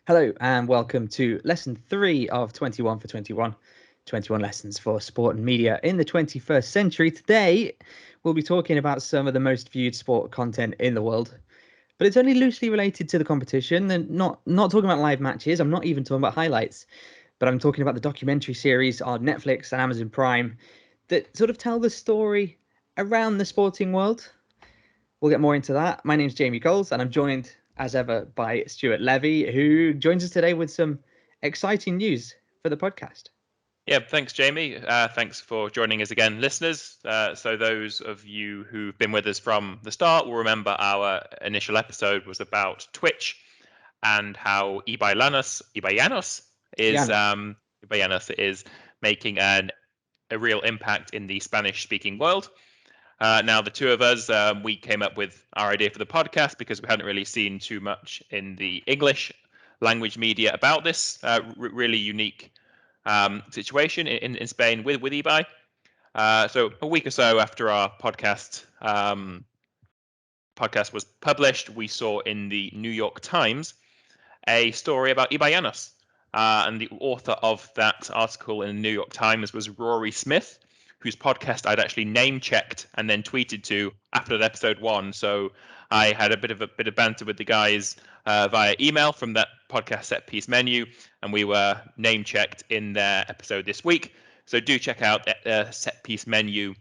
Hello and welcome to lesson 3 of 21 for 21. 21 lessons for sport and media in the 21st century. Today, we'll be talking about some of the most viewed sport content in the world, but it's only loosely related to the competition and not talking about live matches. I'm not even talking about highlights, but I'm talking about the documentary series on Netflix and Amazon Prime that sort of tell the story around the sporting world. We'll get more into that. My name's Jamie Coles, and I'm joined, as ever, by Stuart Levy, who joins us today with some exciting news for the podcast. Yeah, thanks, Jamie. Thanks for joining us again, listeners. So those of you who've been with us from the start will remember our initial episode was about Twitch and how Ibayanos is making a real impact in the Spanish-speaking world. Now, the two of us, we came up with our idea for the podcast because we hadn't really seen too much in the English language media about this really unique situation in Spain with eBay. So a week or so after our podcast was published, we saw in the New York Times a story about Ibayanos. And the author of that article in the New York Times was Rory Smith, whose podcast I'd actually name checked and then tweeted to after episode 1. So I had a bit of banter with the guys via email from that podcast Set Piece Menu, and we were name checked in their episode this week. So do check out Set Piece Menu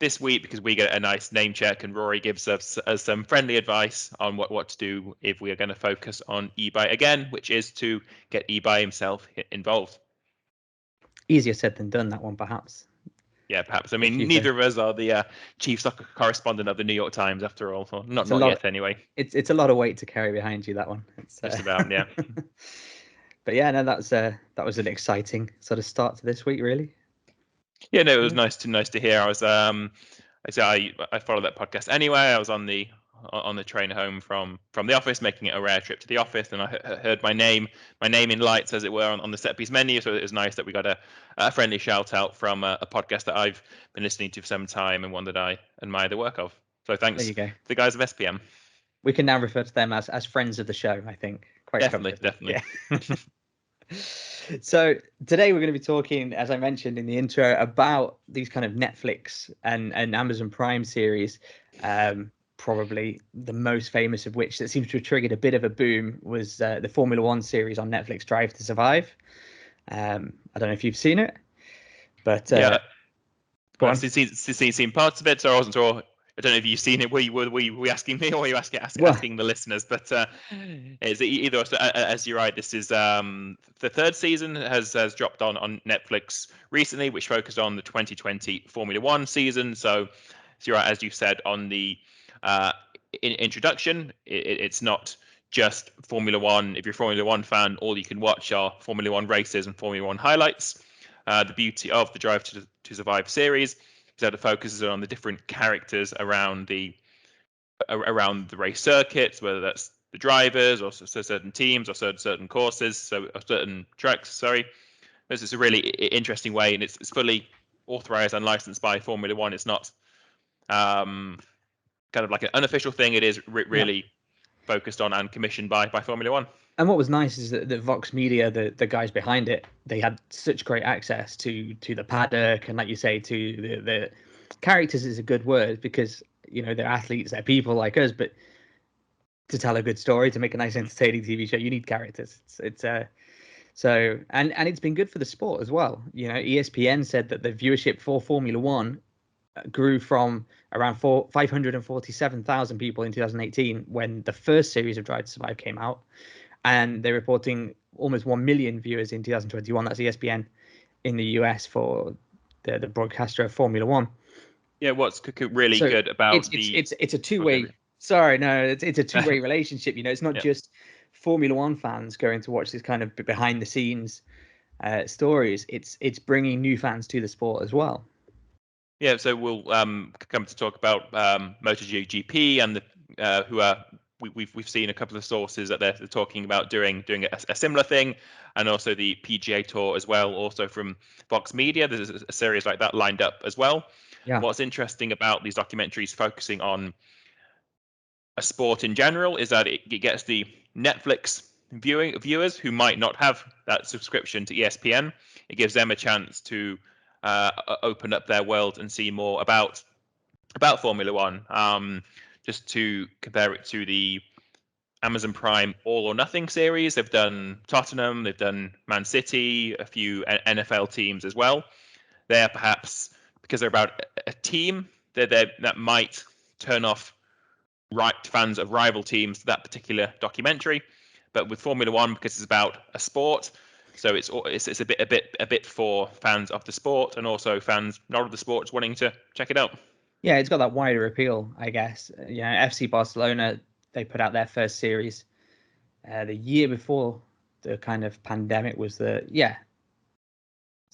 this week because we get a nice name check, and Rory gives us some friendly advice on what to do if we are going to focus on eBay again, which is to get eBay himself involved. Easier said than done, that one, perhaps. Yeah, perhaps. I mean, neither of us are the chief soccer correspondent of the New York Times, after all. Well, not yet, anyway. It's a lot of weight to carry behind you, that one. Just about, yeah. But yeah, no, that was an exciting sort of start to this week, really. Yeah, no, it was nice to hear. I follow that podcast anyway. I was on the train home from the office, making it a rare trip to the office, and I heard my name in lights, as it were, on the Set Piece Menu. So it was nice that we got a friendly shout out from a podcast that I've been listening to for some time and one that I admire the work of. So thanks to the guys of SPM. We can now refer to them as friends of the show, I think. Quite definitely. Yeah. So today we're going to be talking, as I mentioned in the intro, about these kind of Netflix and Amazon Prime series. Probably the most famous of which that seems to have triggered a bit of a boom was the Formula One series on Netflix, Drive to Survive. I don't know if you've seen it, but yeah, go on. I've seen parts of it, so I wasn't sure. I don't know if you've seen it. Were you asking me, or were you asking the listeners? But is it either? As you're right, this is the third season has dropped on Netflix recently, which focused on the 2020 Formula One season. So you're right, as you said on the introduction, it's not just Formula One. If you're a Formula One fan, all you can watch are Formula One races and Formula One highlights. The beauty of the Drive to Survive series is that it focuses on the different characters around the race circuits, whether that's the drivers or certain teams or certain courses, or certain tracks. Sorry, this is a really interesting way, and it's fully authorized and licensed by Formula One. It's not kind of like an unofficial thing. It is really focused on and commissioned by Formula One. And what was nice is that Vox Media, the guys behind it, they had such great access to the paddock, and like you say, to the characters is a good word, because they're athletes, they're people like us, but to tell a good story, to make a nice entertaining TV show, you need characters. So it's been good for the sport as well. ESPN said that the viewership for Formula One grew from around 547,000 people in 2018 when the first series of Drive to Survive came out, and they're reporting almost 1 million viewers in 2021. That's ESPN in the US for the broadcaster of Formula One. Yeah, what's really good about it's a two-way. Sorry, no, it's a two-way relationship. It's not just Formula One fans going to watch this kind of behind-the-scenes stories. It's bringing new fans to the sport as well. Yeah, so we'll come to talk about MotoGP and we've seen a couple of sources that they're talking about doing a similar thing, and also the PGA Tour as well, also from Vox Media. There's a series like that lined up as well. Yeah. What's interesting about these documentaries focusing on a sport in general is that it gets the Netflix viewers who might not have that subscription to ESPN. It gives them a chance to open up their world and see more about Formula One. Just to compare it to the Amazon Prime All or Nothing series, they've done Tottenham, they've done Man City, a few NFL teams as well. They're perhaps, because they're about a team, that might turn off fans of rival teams to that particular documentary. But with Formula One, because it's about a sport, so it's a bit for fans of the sport and also fans not of the sport wanting to check it out. Yeah, it's got that wider appeal, I guess. FC Barcelona, they put out their first series the year before the kind of pandemic was so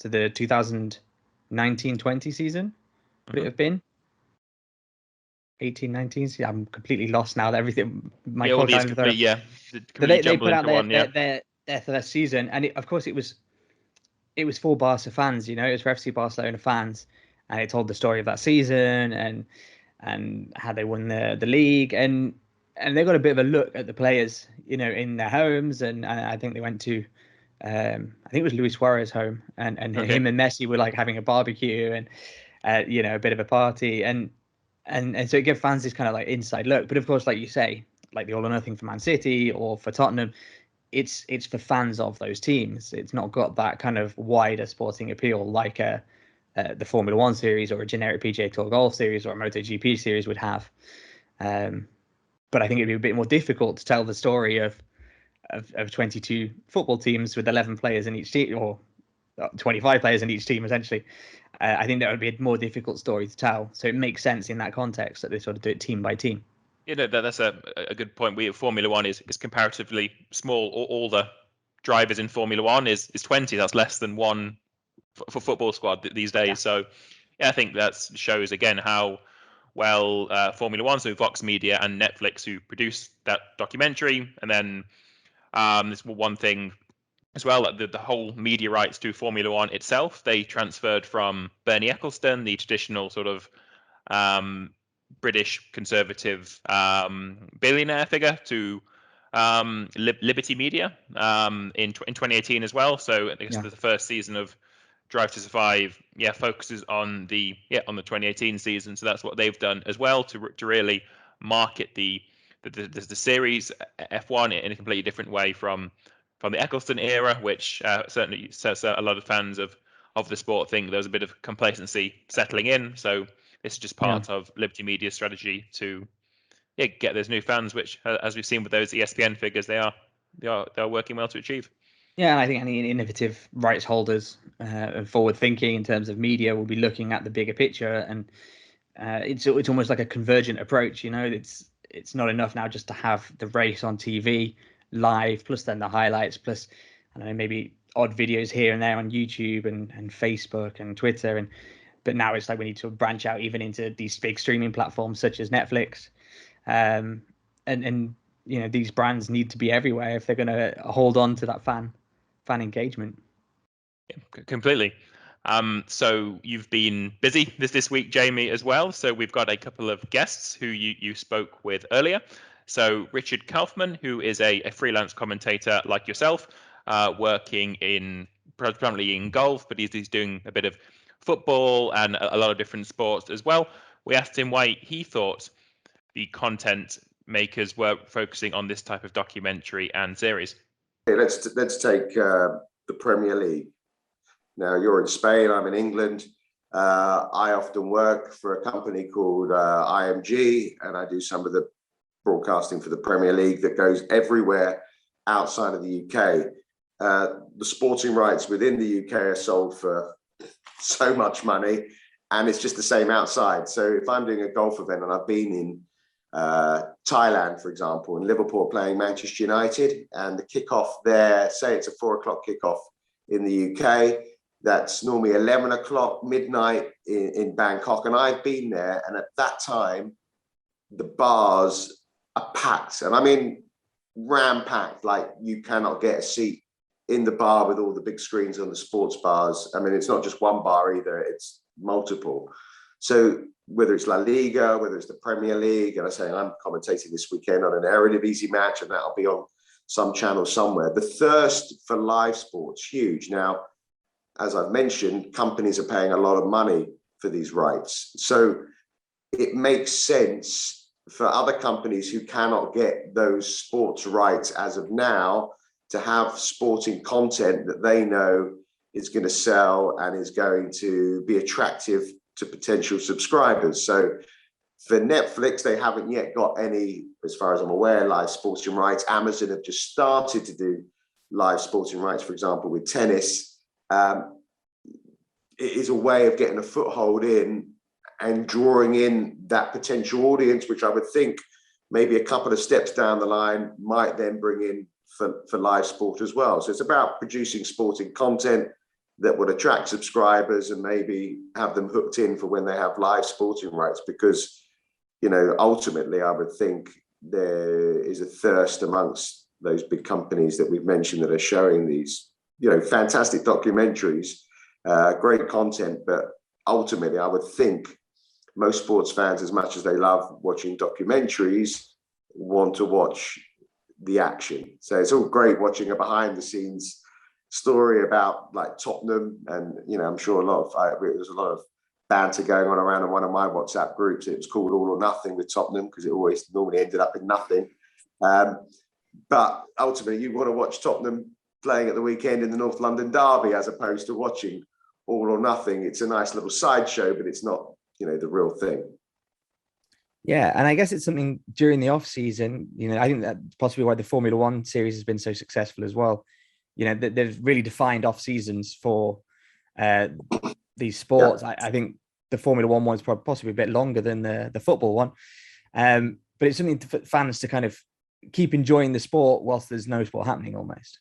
the 2019-20 season would it have been 18-19? Yeah, I'm completely lost now. Everything all these completely they put out one, their first season, and of course it was for Barca fans. It was for FC Barcelona fans, and it told the story of that season and how they won the league, and they got a bit of a look at the players, in their homes, and I think they went to, I think it was Luis Suarez home, and him and Messi were like having a barbecue and a bit of a party, and so it gave fans this kind of like inside look. But of course, like you say, like the All or Nothing for Man City or for Tottenham, it's for fans of those teams. It's not got that kind of wider sporting appeal like the Formula One series or a generic PGA Tour golf series or a MotoGP series would have. But I think it'd be a bit more difficult to tell the story of 22 football teams with 11 players in each team, or 25 players in each team, essentially. I think that would be a more difficult story to tell. So it makes sense in that context that they sort of do it team by team. That's a good point. Formula One is comparatively small. All the drivers in Formula One is 20. That's less than one for football squad these days. Yeah. So I think that shows again how well Formula One, so Vox Media and Netflix, who produced that documentary, and then there's one thing as well, the whole media rights to Formula One itself, they transferred from Bernie Ecclestone, the traditional sort of British conservative billionaire figure, to Liberty Media in 2018 as well. So I guess the first season of Drive to Survive focuses on the 2018 season. So that's what they've done as well to really market the series F1 in a completely different way from the Ecclestone era, which certainly says a lot of fans of the sport think there was a bit of complacency settling in. So this is just part of Liberty Media's strategy to get those new fans, which, as we've seen with those ESPN figures, they are working well to achieve. Yeah, and I think any innovative rights holders and forward thinking in terms of media will be looking at the bigger picture, and it's almost like a convergent approach. It's not enough now just to have the race on TV live, plus then the highlights, plus I don't know, maybe odd videos here and there on YouTube and Facebook and Twitter, but now it's like we need to branch out even into these big streaming platforms such as Netflix, and these brands need to be everywhere if they're going to hold on to that fan engagement. Yeah, completely. So you've been busy this week, Jamie, as well. So we've got a couple of guests who you spoke with earlier. So Richard Kaufmann, who is a freelance commentator like yourself, working predominantly in golf, but he's doing a bit of football and a lot of different sports as well. We asked him why he thought the content makers were focusing on this type of documentary and series. Okay, let's take the Premier League. Now, you're in Spain, I'm in England. I often work for a company called IMG, and I do some of the broadcasting for the Premier League that goes everywhere outside of the UK. The sporting rights within the UK are sold for so much money, and it's just the same outside. So if I'm doing a golf event, and I've been in Thailand, for example, and Liverpool playing Manchester United, and the kickoff there, say it's a 4:00 kickoff in the UK, that's normally 11 o'clock, midnight in Bangkok. And I've been there, and at that time, the bars are packed. And I mean, ram-packed, like you cannot get a seat in the bar with all the big screens on the sports bars. I mean, it's not just one bar either, it's multiple. So whether it's La Liga, whether it's the Premier League, and I'm saying I'm commentating this weekend on an Eredivisie match, and that'll be on some channel somewhere. The thirst for live sports, huge. Now, as I've mentioned, companies are paying a lot of money for these rights. So it makes sense for other companies who cannot get those sports rights as of now to have sporting content that they know is going to sell and is going to be attractive to potential subscribers. So for Netflix, they haven't yet got any, as far as I'm aware, live sporting rights. Amazon have just started to do live sporting rights, for example, with tennis. It is a way of getting a foothold in and drawing in that potential audience, which I would think maybe a couple of steps down the line might then bring in for live sport as well. So it's about producing sporting content that would attract subscribers and maybe have them hooked in for when they have live sporting rights, because, you know, ultimately I would think there is a thirst amongst those big companies that we've mentioned that are showing these, you know, fantastic documentaries, great content, but ultimately I would think most sports fans, as much as they love watching documentaries, want to watch the action. So it's all great watching a behind the scenes story about like Tottenham, and you know, I'm sure there's a lot of banter going on around in one of my WhatsApp groups. It was called All or Nothing with Tottenham because it always normally ended up in nothing. But ultimately, you want to watch Tottenham playing at the weekend in the North London Derby as opposed to watching All or Nothing. It's a nice little sideshow, but it's not, you know, the real thing. Yeah, and I guess it's something during the off season. You know, I think that's possibly why the Formula One series has been so successful as well. You know, they've really defined off seasons for these sports. Yeah. I think the Formula One one's probably possibly a bit longer than the football one, but it's something for fans to kind of keep enjoying the sport whilst there's no sport happening almost.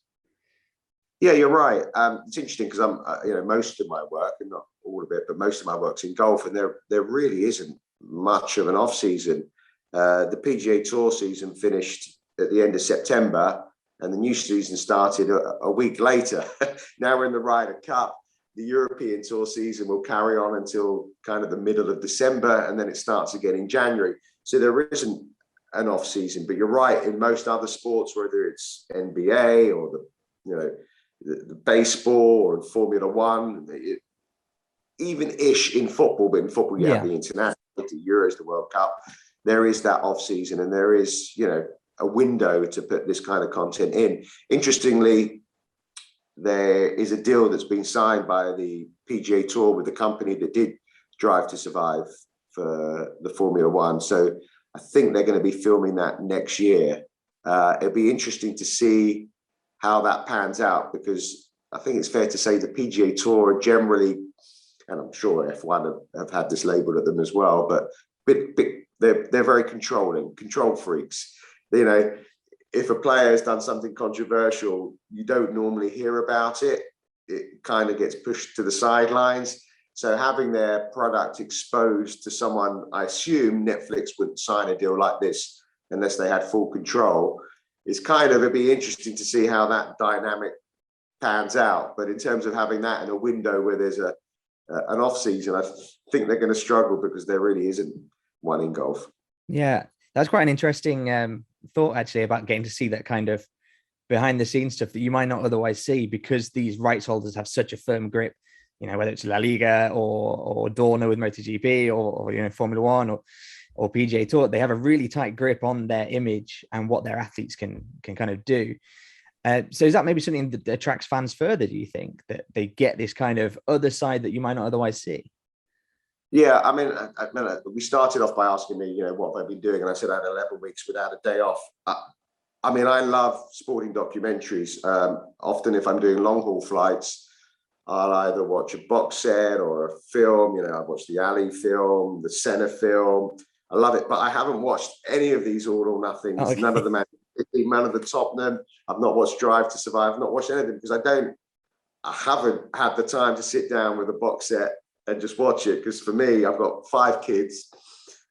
Yeah, you're right. It's interesting because I'm, you know, most of my work, and not all of it, but most of my work's in golf, and there really isn't much of an off season. The PGA Tour season finished at the end of September, and the new season started a week later. Now we're in the Ryder Cup. The European Tour season will carry on until kind of the middle of December, and then it starts again in January. So there isn't an off season. But you're right, in most other sports, whether it's NBA or the baseball or Formula One, even ish in football, but in football you have the international, the Euros, the World Cup. There is that off season, and there is, you know, a window to put this kind of content in. Interestingly, there is a deal that's been signed by the PGA Tour with the company that did Drive to Survive for the Formula One. So I think they're going to be filming that next year. It'll be interesting to see how that pans out, because I think it's fair to say the PGA Tour are generally, and I'm sure F1 have had this labeled at them as well, but they're very control freaks. You know, if a player has done something controversial, you don't normally hear about it. It kind of gets pushed to the sidelines. So having their product exposed to someone, I assume Netflix wouldn't sign a deal like this unless they had full control. It'd be interesting to see how that dynamic pans out. But in terms of having that in a window where there's an off season, I think they're going to struggle because there really isn't one in golf. Yeah, that's quite an interesting thought actually, about getting to see that kind of behind the scenes stuff that you might not otherwise see, because these rights holders have such a firm grip, you know, whether it's La Liga or Dorna with MotoGP or you know, Formula One or PGA Tour. They have a really tight grip on their image and what their athletes can kind of do. So is that maybe something that attracts fans further, do you think, that they get this kind of other side that you might not otherwise see? Yeah, I mean, we started off by asking me, you know, what have I been doing? And I said I had 11 weeks without a day off. I mean, I love sporting documentaries. Often if I'm doing long haul flights, I'll either watch a box set or a film. You know, I've watched the Ali film, the Senna film. I love it, but I haven't watched any of these All or Nothings. Okay. None of them, none of the Tottenham. I've not watched Drive to Survive. I've not watched anything because I haven't had the time to sit down with a box set and just watch it. Because for me, I've got 5 kids.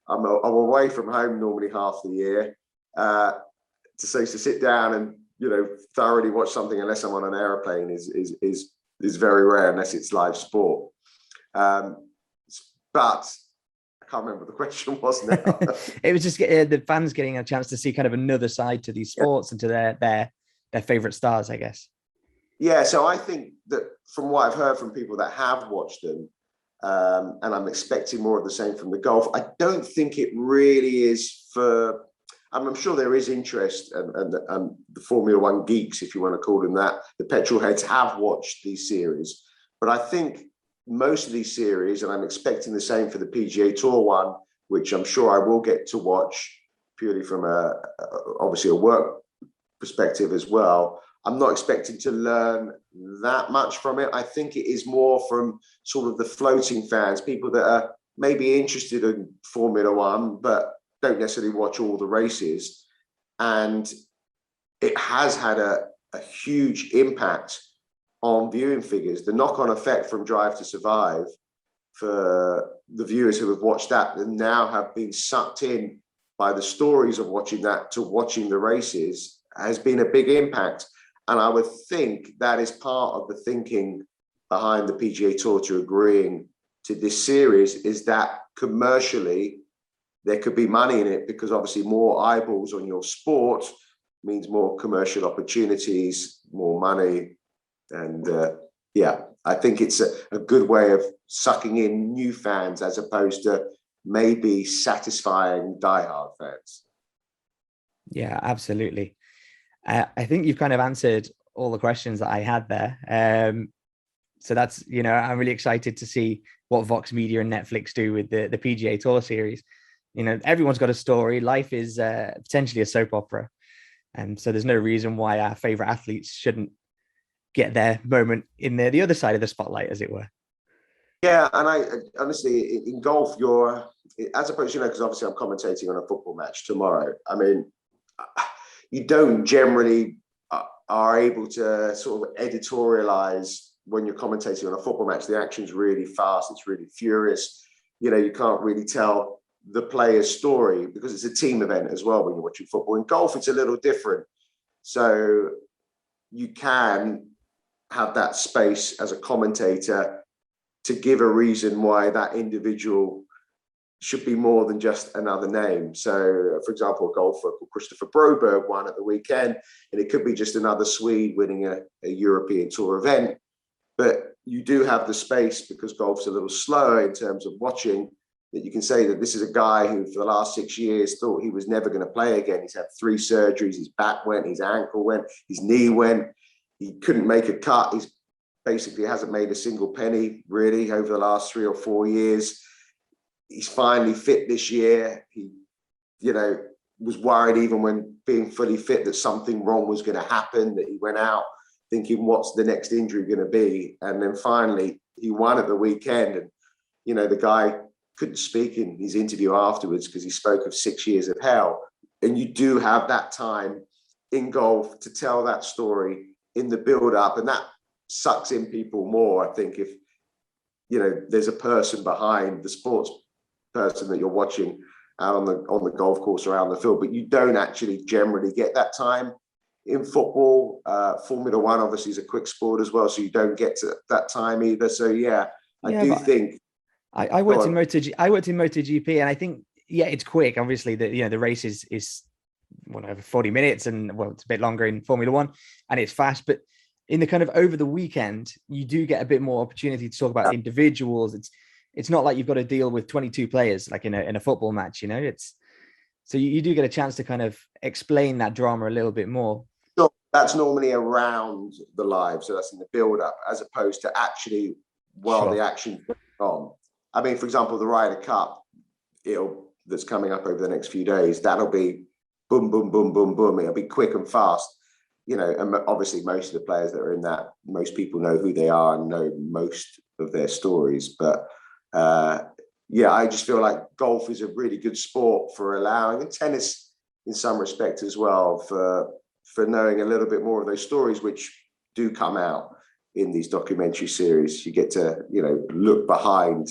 I'm away from home normally half the year. To sit down and, you know, thoroughly watch something unless I'm on an airplane is very rare unless it's live sport. But I can't remember what the question was now. It was just the fans getting a chance to see kind of another side to these sports and to their their favorite stars, I guess. Yeah, so I think that from what I've heard from people that have watched them, and I'm expecting more of the same from the golf, I don't think it really is for. I'm sure there is interest, and the Formula One geeks, if you want to call them that, the petrol heads have watched these series. But I think most of these series, and I'm expecting the same for the PGA Tour one, which I'm sure I will get to watch purely from obviously a work perspective as well. I'm not expecting to learn that much from it. I think it is more from sort of the floating fans, people that are maybe interested in Formula One, but don't necessarily watch all the races. And it has had a huge impact on viewing figures. The knock-on effect from Drive to Survive for the viewers who have watched that and now have been sucked in by the stories of watching that to watching the races has been a big impact. And I would think that is part of the thinking behind the PGA Tour to agreeing to this series, is that commercially there could be money in it, because obviously more eyeballs on your sport means more commercial opportunities, more money. And yeah, I think it's a good way of sucking in new fans as opposed to maybe satisfying diehard fans. Yeah, absolutely. I think you've kind of answered all the questions that I had there. So that's, I'm really excited to see what Vox Media and Netflix do with the PGA Tour series. Everyone's got a story. Life is potentially a soap opera. And so there's no reason why our favorite athletes shouldn't get their moment in the other side of the spotlight, as it were. Yeah, and I honestly, in golf, as opposed, because obviously I'm commentating on a football match tomorrow. I mean, you don't generally are able to sort of editorialize when you're commentating on a football match. The action's really fast, it's really furious. You can't really tell the player's story because it's a team event as well when you're watching football. In golf, it's a little different. So you can have that space as a commentator to give a reason why that individual should be more than just another name. So, for example, a golfer called Christopher Broberg won at the weekend, and it could be just another Swede winning a European Tour event. But you do have the space, because golf's a little slower in terms of watching, that you can say that this is a guy who for the last 6 years thought he was never going to play again. He's had 3 surgeries, his back went, his ankle went, his knee went. He couldn't make a cut. He's basically hasn't made a single penny really over the last 3 or 4 years. He's finally fit this year. He, was worried even when being fully fit that something wrong was going to happen, that he went out thinking, what's the next injury going to be? And then finally he won at the weekend. And, the guy couldn't speak in his interview afterwards because he spoke of 6 years of hell. And you do have that time in golf to tell that story in the build up. And that sucks in people more, I think, if, there's a person behind the sports person that you're watching out on the golf course around the field, but you don't actually generally get that time in football. Formula One obviously is a quick sport as well, so you don't get to that time either. So I do think I worked in MotoGP, and I think it's quick. Obviously, the race is over 40 minutes, and it's a bit longer in Formula One, and it's fast. But in the kind of over the weekend, you do get a bit more opportunity to talk about individuals. It's not like you've got to deal with 22 players like in a football match, It's so you do get a chance to kind of explain that drama a little bit more. So that's normally around the live, so that's in the build-up, as opposed to actually while the action's going on. I mean, for example, the Ryder Cup, that's coming up over the next few days, that'll be boom, boom, boom, boom, boom. It'll be quick and fast. And obviously most of the players that are in that, most people know who they are and know most of their stories. But I just feel like golf is a really good sport for allowing, and tennis in some respect as well, for knowing a little bit more of those stories, which do come out in these documentary series. You get to, look behind,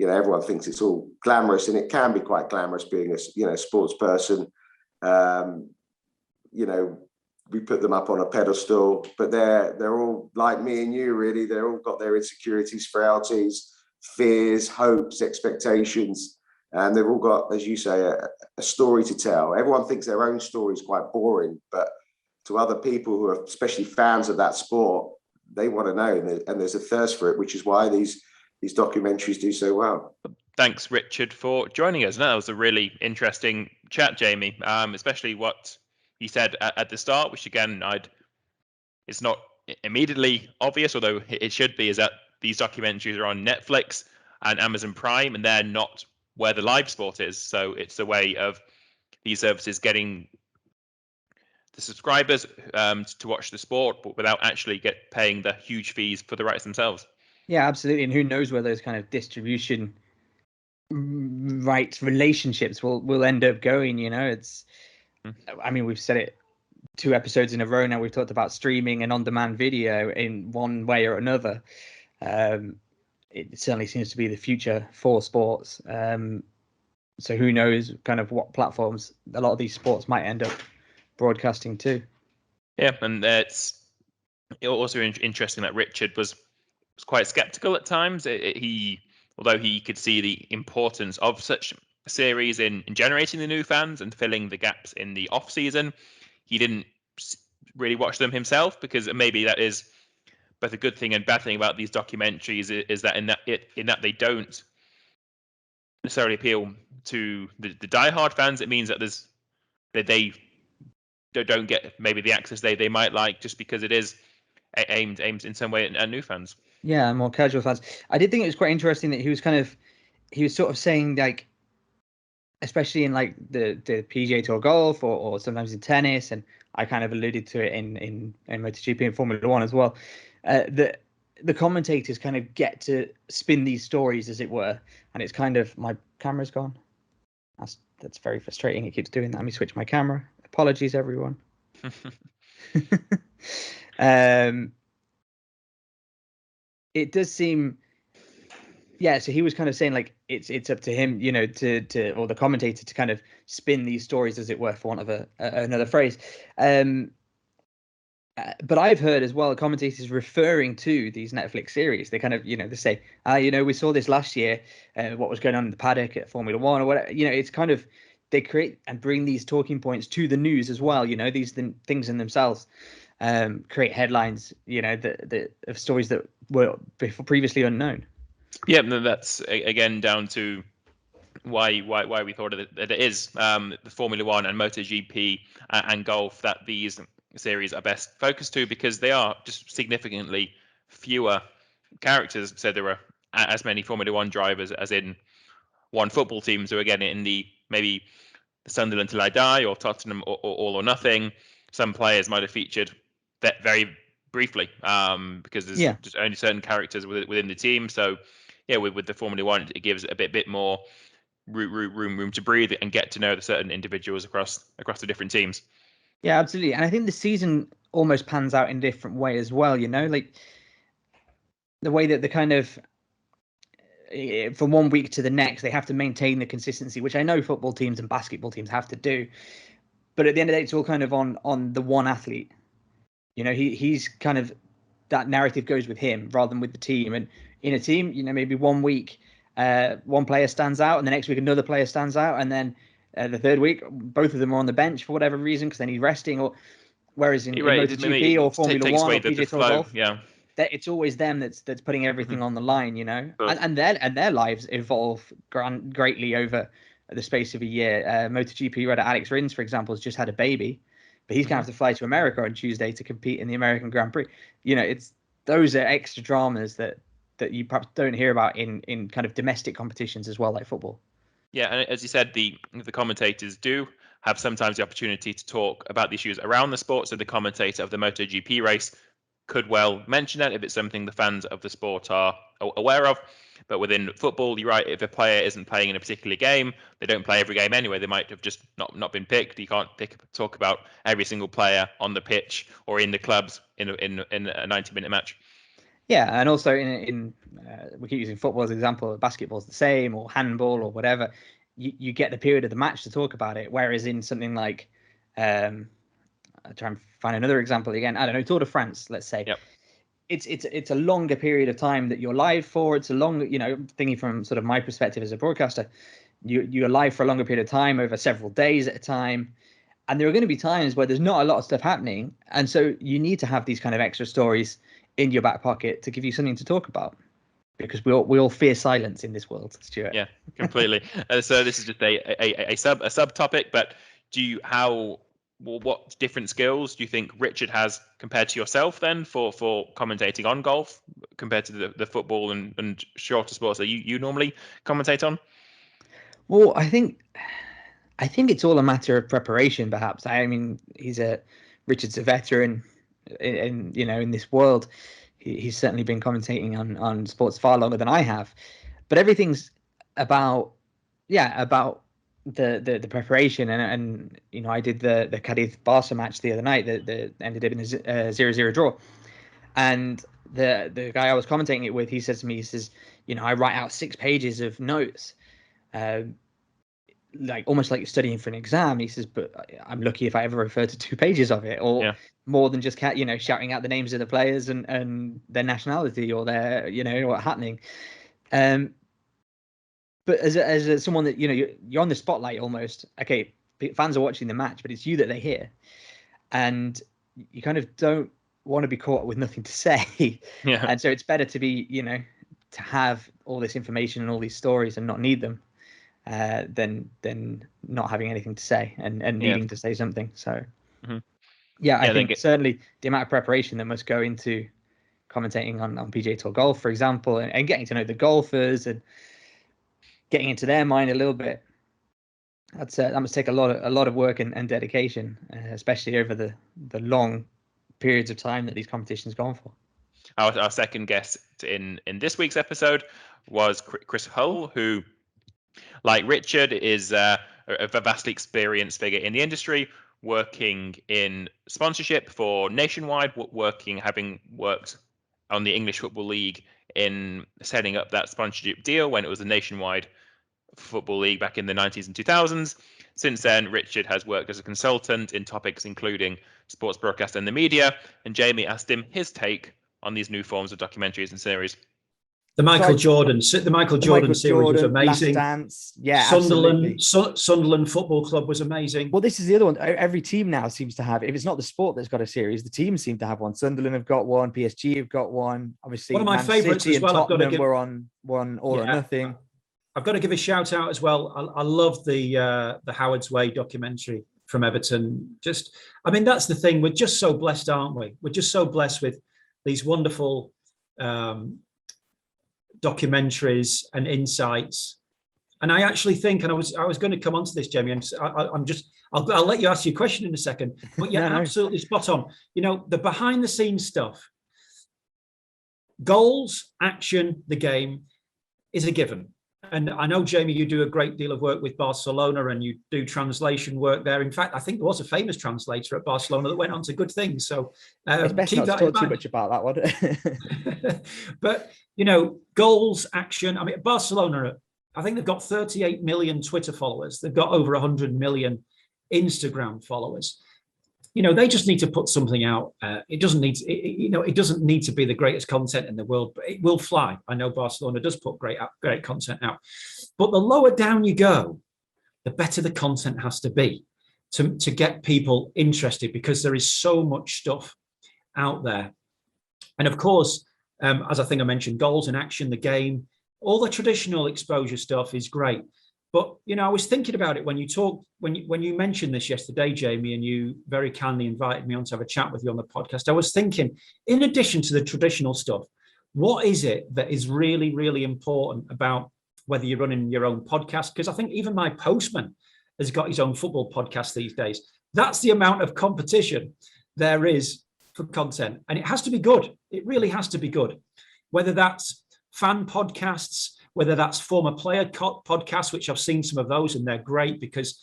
everyone thinks it's all glamorous, and it can be quite glamorous being a sports person. We put them up on a pedestal, but they're all like me and you, really. They're all got their insecurities, frailties, fears, hopes, expectations, and they've all got, as you say, a story to tell. Everyone thinks their own story is quite boring, but to other people who are especially fans of that sport. They want to know, and there's a thirst for it, which is why these documentaries do so well. Thanks, Richard, for joining us. That was a really interesting chat, Jamie, especially what you said at the start, which again, it's not immediately obvious, although it should be, is that these documentaries are on Netflix and Amazon Prime, and they're not where the live sport is. So it's a way of these services getting the subscribers to watch the sport, but without actually paying the huge fees for the rights themselves. Yeah, absolutely. And who knows where those kind of distribution rights relationships will end up going. It's, I mean, we've said it 2 episodes in a row now. We've talked about streaming and on-demand video in one way or another. It certainly seems to be the future for sports. So who knows kind of what platforms a lot of these sports might end up broadcasting to. Yeah, and it's also interesting that Richard was quite skeptical at times. Although he could see the importance of such a series in generating the new fans and filling the gaps in the off season, he didn't really watch them himself, because maybe that is both a good thing and bad thing about these documentaries, is that in that they don't necessarily appeal to the diehard fans. It means that they don't get maybe the access they might like, just because it is aimed in some way at new fans. Yeah, more casual fans. I did think it was quite interesting that he was sort of saying, like, especially in like the PGA Tour golf or sometimes in tennis, and I kind of alluded to it in MotoGP and Formula One as well, that the commentators kind of get to spin these stories, as it were, and it's kind of, my camera's gone. That's very frustrating. It keeps doing that. Let me switch my camera. Apologies, everyone. It does seem, yeah. So he was kind of saying, like, it's up to him, to or the commentator to kind of spin these stories, as it were, for want of another phrase. But I've heard as well commentators referring to these Netflix series. They kind of, they say, we saw this last year, what was going on in the paddock at Formula One or whatever. It's kind of, they create and bring these talking points to the news as well. These things in themselves create headlines, of stories that were previously unknown. Yeah, that's again down to why we thought that it is the Formula One and MotoGP and golf that these series are best focused to, because they are just significantly fewer characters. So there are as many Formula One drivers as in one football team. So again, in the maybe the Sunderland Till I Die or Tottenham or All or Nothing, some players might have featured that very briefly, because there's just only certain characters within the team. So yeah, with the Formula One, it gives a bit more room to breathe and get to know the certain individuals across the different teams. Yeah, absolutely. And I think the season almost pans out in a different way as well, like the way that the kind of, from one week to the next, they have to maintain the consistency, which I know football teams and basketball teams have to do. But at the end of the day, it's all kind of on the one athlete. He's kind of, that narrative goes with him rather than with the team. And in a team, maybe 1 week, one player stands out, and the next week another player stands out, and then the third week both of them are on the bench for whatever reason because they need resting. Or whereas in MotoGP or Formula One or PGA Tour golf, it's always them that's putting everything on the line, and their lives evolve greatly over the space of a year. MotoGP rider Alex Rins, for example, has just had a baby, but he's going to have to fly to America on Tuesday to compete in the American Grand Prix. Those are extra dramas that you perhaps don't hear about in kind of domestic competitions as well, like football. Yeah, and as you said, the commentators do have sometimes the opportunity to talk about the issues around the sport. So the commentator of the MotoGP race could well mention that if it's something the fans of the sport are aware of. But within football, you're right, if a player isn't playing in a particular game, they don't play every game anyway. They might have just not been picked. You can't talk about every single player on the pitch or in the clubs in a 90-minute match. Yeah, and also we keep using football as an example. Basketball's the same, or handball, or whatever. You get the period of the match to talk about it. Whereas in something like, I'll try and find another example again. I don't know, Tour de France, let's say. Yep. It's a longer period of time that you're live for. It's a long, thinking from sort of my perspective as a broadcaster, you're live for a longer period of time over several days at a time. And there are going to be times where there's not a lot of stuff happening. And so you need to have these kind of extra stories in your back pocket to give you something to talk about, because we all fear silence in this world, Stuart. Yeah, completely. So this is just a subtopic, but what different skills do you think Richard has compared to yourself then for commentating on golf compared to the football and shorter sports that you normally commentate on? Well, I think it's all a matter of preparation, perhaps. I mean, Richard's a veteran in this world. He's certainly been commentating on sports far longer than I have, but everything's about the preparation. And I did the Cadiz Barca match the other night that ended up in a 0-0 draw, and the guy I was commentating it with, he says to me, I write out 6 pages of notes, like almost like studying for an exam. He says, but I'm lucky if I ever refer to 2 pages of it, or more than just shouting out the names of the players and their nationality or their what's happening. But as someone that you're on the spotlight almost. Okay, fans are watching the match, but it's you that they hear, and you kind of don't want to be caught with nothing to say. Yeah. And so it's better to be to have all this information and all these stories and not need them, than not having anything to say and needing to say something. So I think certainly the amount of preparation that must go into commentating on PGA Tour golf, for example, and getting to know the golfers and getting into their mind a little bit, that must take a lot of work and dedication, especially over the long periods of time that these competitions go on for. Our second guest in this week's episode was Chris Hull, who, like Richard, is a vastly experienced figure in the industry, working in sponsorship for Nationwide, having worked on the English Football League in setting up that sponsorship deal when it was a Nationwide Football League back in the 90s and 2000s. Since then, Richard has worked as a consultant in topics including sports broadcast and the media, and Jamie asked him his take on these new forms of documentaries and series. The Michael Jordan series was amazing. Last Dance. Sunderland Football Club was amazing. Well, this is the other one. Every team now seems to have, if it's not the sport that's got a series, the teams seem to have one. Sunderland have got one, PSG have got one. Obviously, one of my favourites as well. Tottenham were on one, All or Nothing. I've got to give a shout out as well. I love the Howard's Way documentary from Everton. That's the thing. We're just so blessed, aren't we? We're just so blessed with these wonderful documentaries and insights. And I actually think, and I was going to come on to this, Jamie, and I'll let you ask your question in a second, but you're absolutely spot on. The behind the scenes stuff, goals, action, the game is a given. And I know, Jamie, you do a great deal of work with Barcelona and you do translation work there. In fact, I think there was a famous translator at Barcelona that went on to good things. So it's best not to talk too much about that one. But, goals, action. I mean, Barcelona, I think they've got 38 million Twitter followers. They've got over 100 million Instagram followers. They just need to put something out. It doesn't need to be the greatest content in the world, but it will fly. I know Barcelona does put great content out, but the lower down you go, the better the content has to be to get people interested, because there is so much stuff out there. And of course, as I think I mentioned, goals and action, the game, all the traditional exposure stuff is great. But, I was thinking about it when you mentioned this yesterday, Jamie, and you very kindly invited me on to have a chat with you on the podcast. I was thinking, in addition to the traditional stuff, what is it that is really, really important about whether you're running your own podcast? Because I think even my postman has got his own football podcast these days. That's the amount of competition there is for content. And it has to be good. It really has to be good. Whether that's fan podcasts, whether that's former player podcasts, which I've seen some of those, and they're great because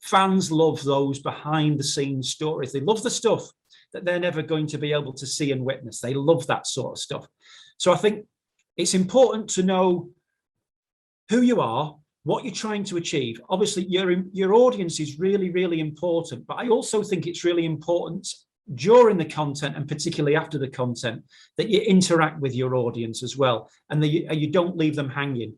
fans love those behind the scenes stories. They love the stuff that they're never going to be able to see and witness. They love that sort of stuff. So I think it's important to know who you are, what you're trying to achieve. Obviously, your audience is really, really important, but I also think it's really important during the content, and particularly after the content, that you interact with your audience as well, and that you don't leave them hanging.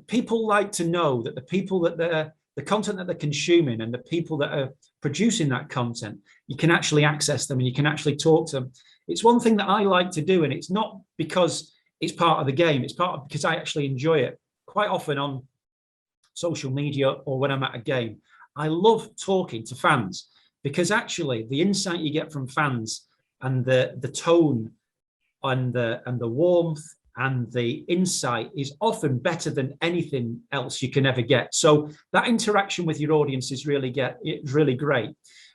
People like to know that the people that the content that they're consuming and the people that are producing that content, you can actually access them and you can actually talk to them. It's one thing that I like to do, and it's not because it's part of the game. It's part of because I actually enjoy it. Quite often on social media or when I'm at a game, I love talking to fans, because actually the insight you get from fans and the tone and the warmth and the insight is often better than anything else you can ever get. So that interaction with your audience is really great.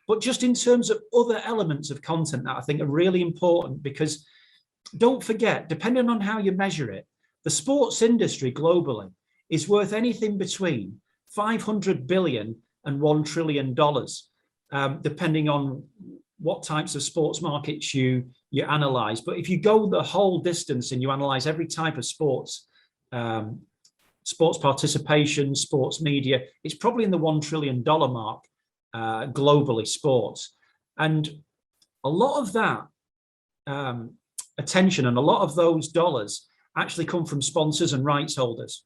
But just in terms of other elements of content that I think are really important, because don't forget, depending on how you measure it, the sports industry globally is worth anything between 500 billion and $1 trillion, depending on what types of sports markets you analyze. But if you go the whole distance and you analyze every type of sports, sports participation, sports media, it's probably in the $1 trillion mark globally, sports. And a lot of that attention and a lot of those dollars actually come from sponsors and rights holders.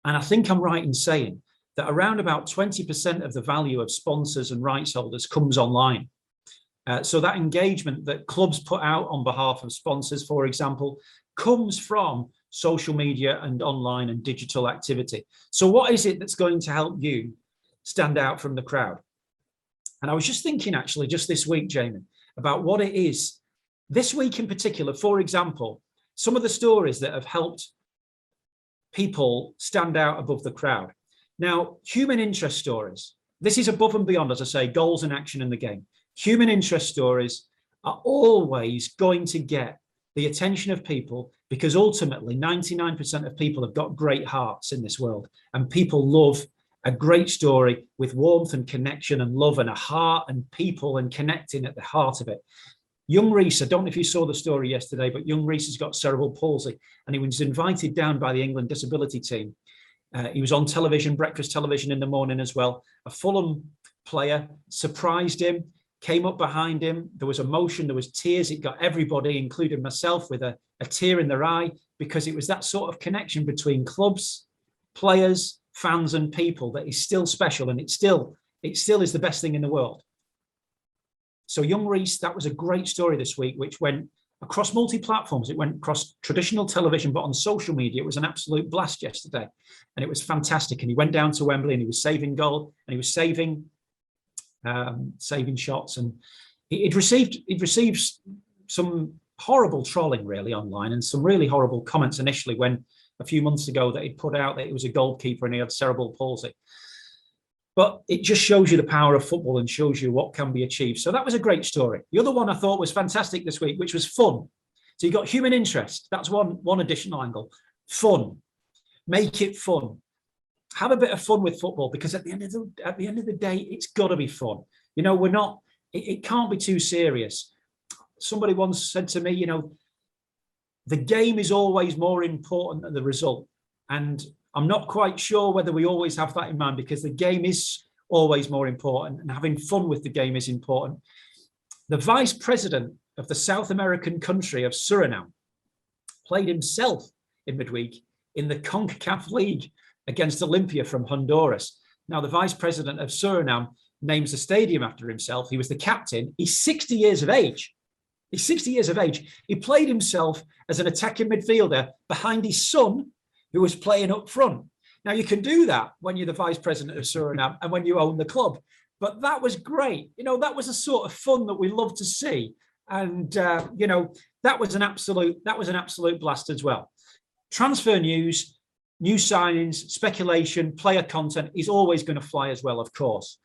And I think I'm right in saying that around about 20% of the value of sponsors and rights holders comes online. So that engagement that clubs put out on behalf of sponsors, for example, comes from social media and online and digital activity. So what is it that's going to help you stand out from the crowd? And I was just thinking, actually, just this week, Jamie, about what it is. This week in particular, for example, some of the stories that have helped people stand out above the crowd. Now, human interest stories. This is above and beyond, as I say, goals and action in the game. Human interest stories are always going to get the attention of people, because ultimately 99% of people have got great hearts in this world, and people love a great story with warmth and connection and love and a heart and people and connecting at the heart of it. Young Reese, I don't know if you saw the story yesterday, but young Reese has got cerebral palsy, and he was invited down by the England disability team. He was on television, breakfast television in the morning as well. A Fulham player surprised him, came up behind him. There was emotion, there was tears. It got everybody, including myself, with a tear in their eye, because it was that sort of connection between clubs, players, fans and people that is still special, and it still is the best thing in the world. So young Reese, that was a great story this week, which went across multi-platforms. It went across traditional television, but on social media, it was an absolute blast yesterday. And it was fantastic. And he went down to Wembley and he was saving goal, and he was saving shots. And he'd received some horrible trolling really online, and some really horrible comments initially when a few months ago that he'd put out that he was a goalkeeper and he had cerebral palsy. But it just shows you the power of football and shows you what can be achieved. So that was a great story. The other one I thought was fantastic this week, which was fun. So you got human interest. That's one additional angle. Fun. Make it fun. Have a bit of fun with football, because at the end of the day, it's got to be fun. You know, it can't be too serious. Somebody once said to me, you know, the game is always more important than the result. And I'm not quite sure whether we always have that in mind, because the game is always more important and having fun with the game is important. The vice president of the South American country of Suriname played himself in midweek in the CONCACAF League against Olympia from Honduras. Now, the vice president of Suriname names a stadium after himself. He was the captain. He's 60 years of age. He's 60 years of age. He played himself as an attacking midfielder behind his son, who was playing up front. Now, you can do that when you're the vice president of Suriname and when you own the club. But that was great. You know, that was a sort of fun that we love to see. And, you know, that was an absolute blast as well. Transfer news, new signings, speculation, player content is always going to fly as well, of course.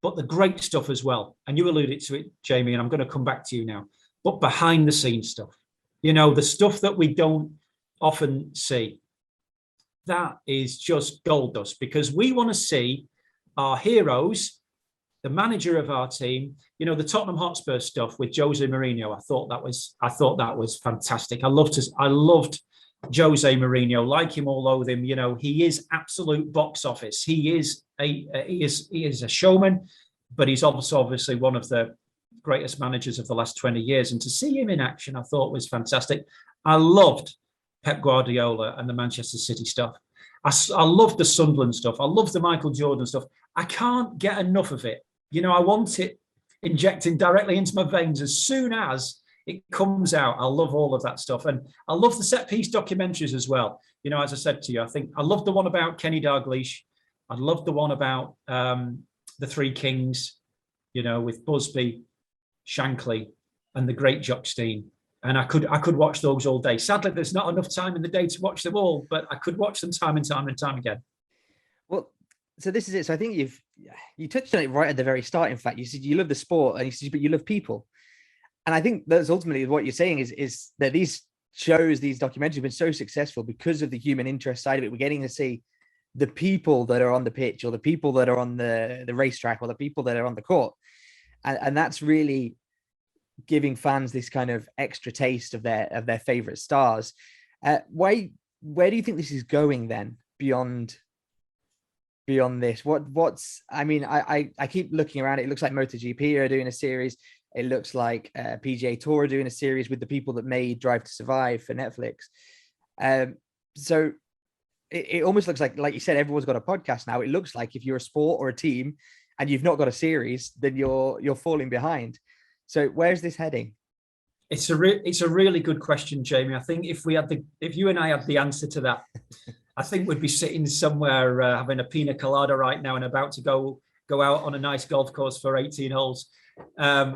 But the great stuff as well. And you alluded to it, Jamie, and I'm going to come back to you now. But behind the scenes stuff, you know, the stuff that we don't often see. That is just gold dust, because we want to see our heroes, the manager of our team, you know, the Tottenham Hotspur stuff with Jose Mourinho. I thought that was fantastic. I loved Jose Mourinho, like him or loathe him. You know, he is absolute box office. He is a showman, but he's also obviously one of the greatest managers of the last 20 years. And to see him in action, I thought was fantastic. I loved Pep Guardiola and the Manchester City stuff. I loved the Sunderland stuff. I loved the Michael Jordan stuff. I can't get enough of it. I want it injecting directly into my veins as soon as it comes out. I love all of that stuff. And I love the set piece documentaries as well. As I said to you, I think I love the one about Kenny Dalglish. I love the one about the Three Kings, with Busby, Shankly, and the great Jock Stein. And I could watch those all day. Sadly, there's not enough time in the day to watch them all, but I could watch them time and time and time again. Well, so this is it. So I think you touched on it right at the very start. In fact, you said you love the sport, and you said, but you love people. And I think that's ultimately what you're saying is that these shows, these documentaries have been so successful because of the human interest side of it. We're getting to see the people that are on the pitch, or the people that are on the racetrack, or the people that are on the court. And that's really giving fans this kind of extra taste of their favorite stars. Where do you think this is going then beyond this? I keep looking around. It looks like MotoGP are doing a series. It looks like PGA Tour are doing a series with the people that made Drive to Survive for Netflix. So it almost looks like you said, everyone's got a podcast now. It looks like if you're a sport or a team and you've not got a series, then you're falling behind. So where's this heading? It's a really good question, Jamie. I think if you and I had the answer to that, I think we'd be sitting somewhere having a pina colada right now and about to go out on a nice golf course for 18 holes. I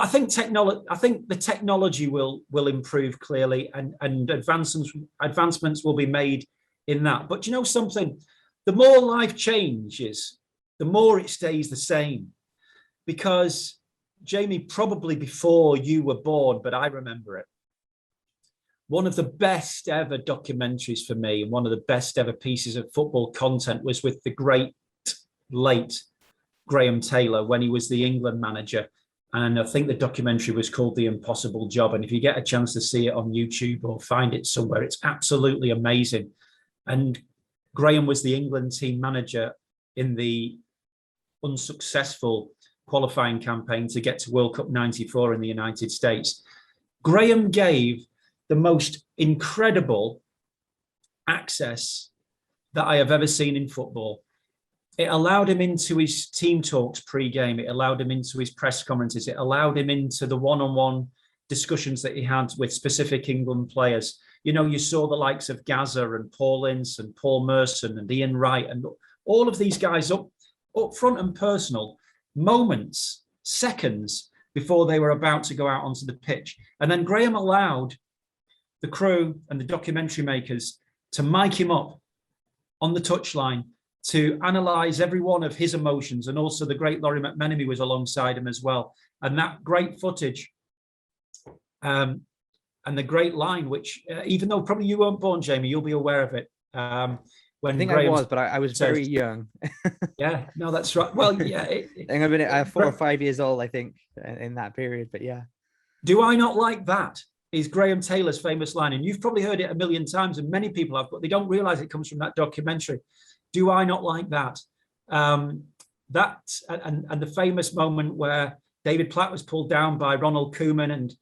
think the technology will improve clearly, and advancements will be made in that. But something, the more life changes, the more it stays the same. Because Jamie, probably before you were born, but I remember it. One of the best ever documentaries for me, and one of the best ever pieces of football content, was with the great late Graham Taylor when he was the England manager. And I think the documentary was called The Impossible Job. And if you get a chance to see it on YouTube or find it somewhere, it's absolutely amazing. And Graham was the England team manager in the unsuccessful qualifying campaign to get to World Cup 94 in the United States. Graham gave the most incredible access that I have ever seen in football. It allowed him into his team talks pre-game. It allowed him into his press conferences. It allowed him into the one-on-one discussions that he had with specific England players. You saw the likes of Gaza and Paul Ince and Paul Merson and Ian Wright and all of these guys up front and personal, moments, seconds before they were about to go out onto the pitch. And then Graham allowed the crew and the documentary makers to mic him up on the touchline to analyse every one of his emotions. And also the great Laurie McMenemy was alongside him as well. And that great footage and the great line, which even though probably you weren't born, Jamie, you'll be aware of it. When I think Graham I was, but I was very young. Yeah, no, that's right. Well, yeah. I think I've been 4 or 5 years old, I think, in that period. But yeah. Do I not like that? Is Graham Taylor's famous line. And you've probably heard it a million times, and many people have, but they don't realise it comes from that documentary. Do I not like that? That and the famous moment where David Platt was pulled down by Ronald Koeman, and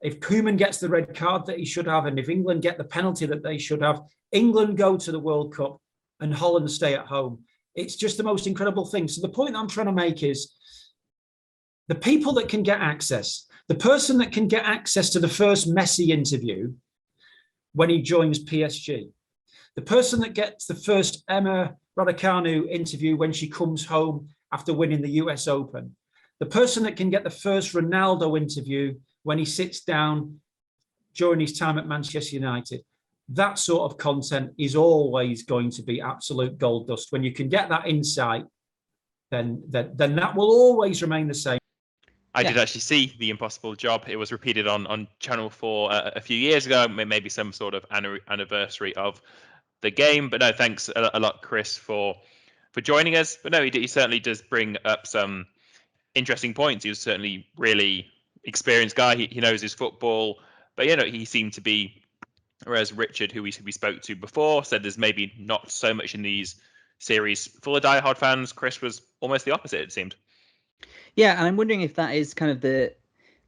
if Koeman gets the red card that he should have, and if England get the penalty that they should have, England go to the World Cup and Holland stay at home. It's just the most incredible thing. So the point I'm trying to make is the people that can get access, the person that can get access to the first Messi interview when he joins PSG, the person that gets the first Emma Raducanu interview when she comes home after winning the US Open, the person that can get the first Ronaldo interview when he sits down during his time at Manchester United, that sort of content is always going to be absolute gold dust. When you can get that insight, then that will always remain the same. I did actually see The Impossible Job. It was repeated on Channel 4 a few years ago, maybe some sort of anniversary of the game. But no, thanks a lot, Chris, for joining us. But no, he certainly does bring up some interesting points. He was certainly really experienced guy. He knows his football. But, he seemed to be, whereas Richard, who we spoke to before, said there's maybe not so much in these series full of diehard fans. Chris was almost the opposite, it seemed. Yeah, and I'm wondering if that is kind of the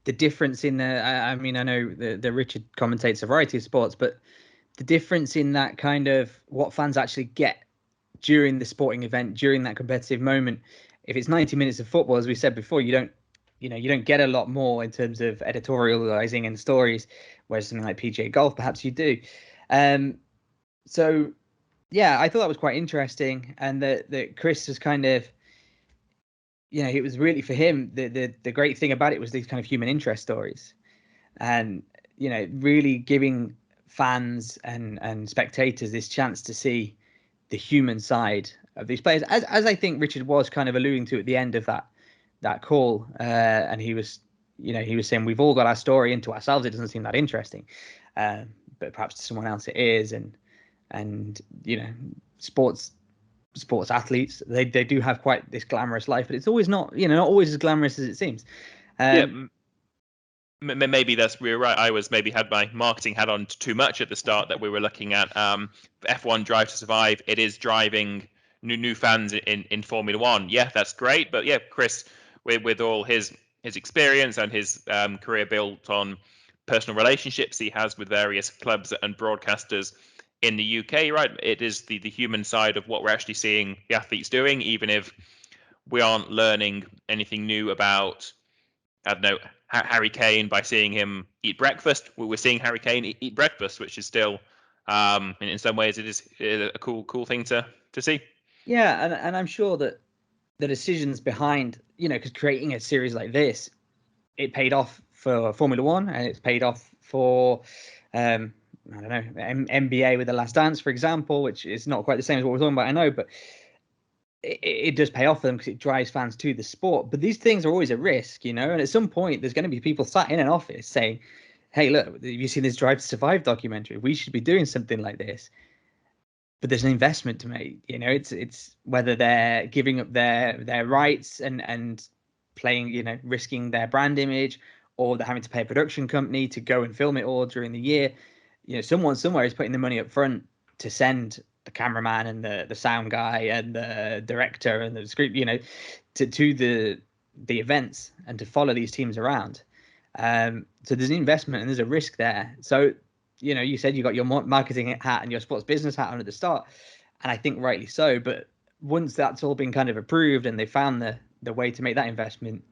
difference in the. I mean, I know the Richard commentates a variety of sports, but the difference in that kind of what fans actually get during the sporting event, during that competitive moment, if it's 90 minutes of football, as we said before, you don't get a lot more in terms of editorializing and stories, whereas something like PGA Golf, perhaps you do. So yeah, I thought that was quite interesting, and that Chris was kind of, it was really, for him, the great thing about it was these kind of human interest stories, and really giving fans and spectators this chance to see the human side of these players, as I think Richard was kind of alluding to at the end of that call, and he was saying we've all got our story, and to ourselves it doesn't seem that interesting, but perhaps to someone else it is, and sports athletes, they do have quite this glamorous life, but it's always not always as glamorous as it seems. Maybe we're right. I was maybe had my marketing hat on too much at the start, that we were looking at F1 Drive to Survive. It is driving new fans in Formula One. Yeah, that's great. But yeah, Chris, with all his experience and his career built on personal relationships he has with various clubs and broadcasters in the UK, right? It is the human side of what we're actually seeing the athletes doing, even if we aren't learning anything new about, I don't know, Harry Kane by seeing him eat breakfast. We're seeing Harry Kane eat breakfast, which is still, in some ways, it is a cool thing to see. Yeah, and I'm sure that the decisions behind, because creating a series like this, it paid off for Formula One, and it's paid off for, I don't know, NBA with The Last Dance, for example, which is not quite the same as what we're talking about, I know, but it does pay off for them because it drives fans to the sport. But these things are always a risk, and at some point there's going to be people sat in an office saying, hey, look, have you seen this Drive to Survive documentary? We should be doing something like this. But there's an investment to make, it's whether they're giving up their rights and playing, risking their brand image, or they're having to pay a production company to go and film it all during the year. Someone somewhere is putting the money up front to send the cameraman and the sound guy and the director and the script, to the events and to follow these teams around. So there's an investment and there's a risk there. So, you said you got your marketing hat and your sports business hat on at the start, and I think rightly so. But once that's all been kind of approved and they found the way to make that investment,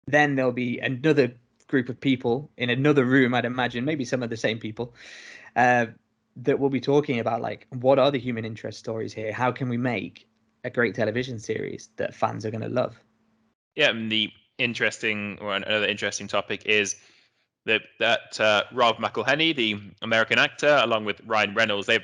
then there'll be another group of people in another room, I'd imagine, maybe some of the same people, that will be talking about, like, what are the human interest stories here? How can we make a great television series that fans are going to love? Yeah, and another interesting topic is that Rob McElhenney, the American actor, along with Ryan Reynolds, they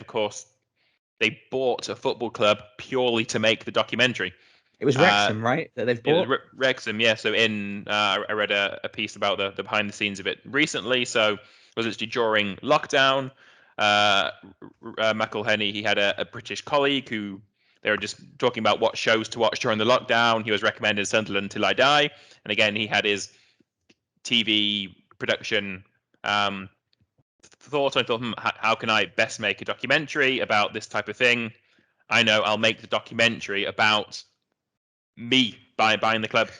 bought a football club purely to make the documentary. It was Wrexham, right? That they've bought. Wrexham, yeah. So I read a piece about the behind the scenes of it recently. So it was actually during lockdown. McElhenney, he had a British colleague who they were just talking about what shows to watch during the lockdown. He was recommended Sunderland Till I Die, and again he had his TV production thought. I thought, how can I best make a documentary about this type of thing? I know I'll make the documentary about me buying the club,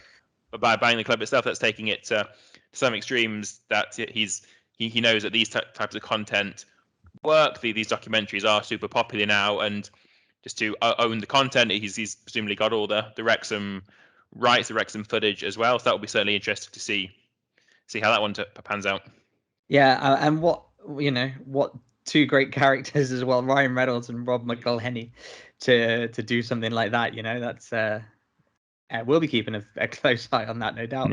by buying the club itself. That's taking it to some extremes. That he knows that these types of content work. These documentaries are super popular now, and just to own the content, he's presumably got all the Wrexham rights, the Wrexham footage as well. So that will be certainly interesting to see how that one pans out. Yeah, and what two great characters as well, Ryan Reynolds and Rob McElhenney, to do something like that. That's we'll be keeping a close eye on that, no doubt.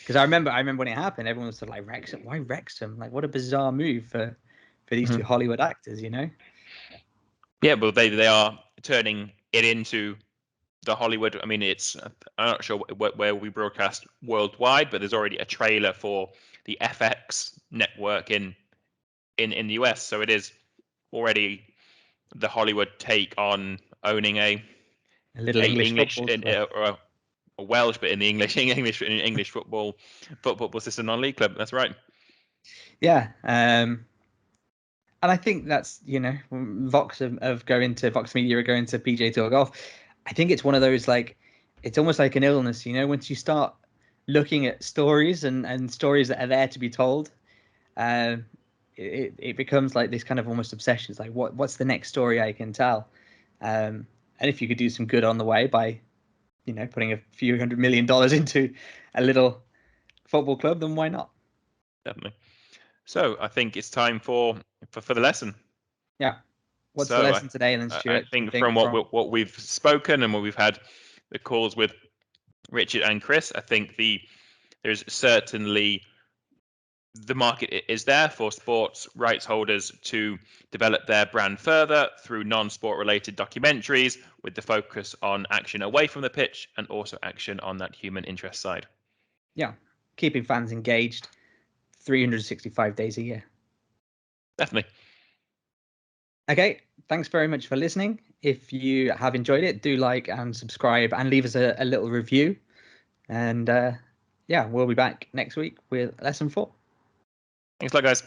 Because I remember when it happened, everyone was sort of like, Wrexham, why Wrexham? Like, what a bizarre move for these two Hollywood actors, Yeah, but they are turning it into the Hollywood. I mean, I'm not sure where we broadcast worldwide, but there's already a trailer for the FX network in the US, so it is already the Hollywood take on owning a little English or a Welsh, but in the English football system, non-league club. That's right. Yeah, and I think that's Vox of going to Vox Media or going to PGA Tour Golf. I think it's one of those, like, it's almost like an illness, once you start looking at stories and stories that are there to be told, it becomes like this kind of almost obsession. It's like, what's the next story I can tell? And if you could do some good on the way by putting a few $100 million into a little football club, then why not? Definitely. So I think it's time for the lesson. Yeah. What's the So lesson today, then, Stuart? I think from what we've spoken and what we've had the calls with Richard and Chris, I think there's certainly the market is there for sports rights holders to develop their brand further through non-sport related documentaries with the focus on action away from the pitch and also action on that human interest side. Yeah, keeping fans engaged 365 days a year. Definitely. Okay, thanks very much for listening. If you have enjoyed it, do like and subscribe and leave us a little review. And yeah, we'll be back next week with lesson 4. Thanks a lot, guys.